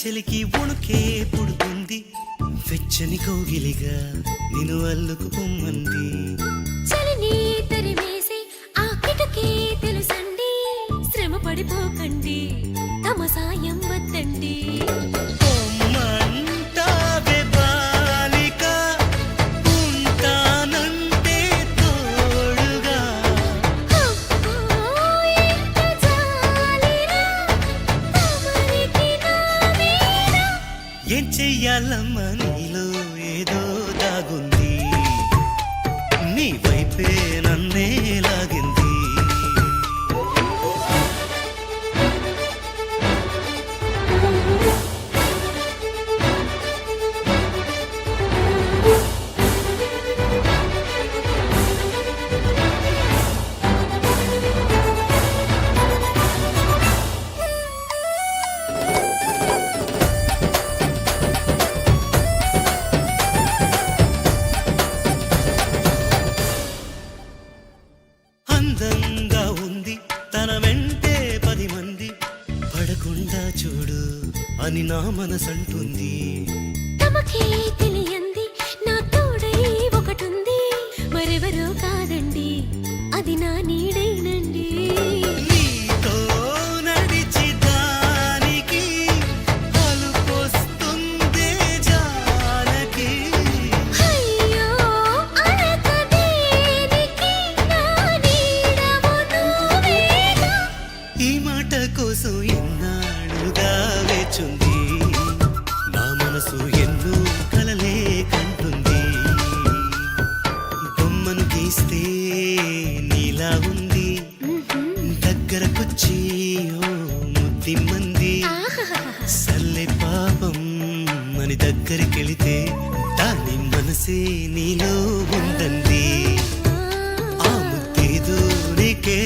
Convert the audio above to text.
చెలికి ఉణుకే పుడుతుంది వెచ్చని కోగిలిగా నిన్ను అల్లుకు పొమ్మంది చలిని తరిమేసి ఆ కిటకే తెలుసండి శ్రమ పడిపోకండి తమ సాయం వద్దండి పొమ్మంటావే బాలిక ఉంటానంటే తోడుగా ఎంత జాలిరా తమరికి నా మీద ఏం చెయ్యాలమ్మా నీలో ఏదో దాగుంది నీ వైపే నన్నే లాగింది అందంగా ఉంది తన వెంటే 10 మంది పడకుండా చూడు అని నా మనసంటుంది తమకే తెలియంది నా తోడై ఒకటుంది మరెవరో కాదండి అది నా నీడేనండి నీతో నడిచి దానికి అలుపొస్తుందే జానకి అయ్యో అనక దేనికి నా నీడవు నువ్వేగా ఈ మాట కోసం ఎన్నాళ్ళుగా వేచుంది నా మనసు ఎన్నో కలలే కంటుంది బొమ్మను గీస్తే నీలా ఉంది దగ్గరకొచ్చి ఓ ముద్దిమ్మంది సల్లె పాపం అని దగ్గరికెళితే దాని మనసే నీలో ఉందంది ఆ ముద్దేదో నీకే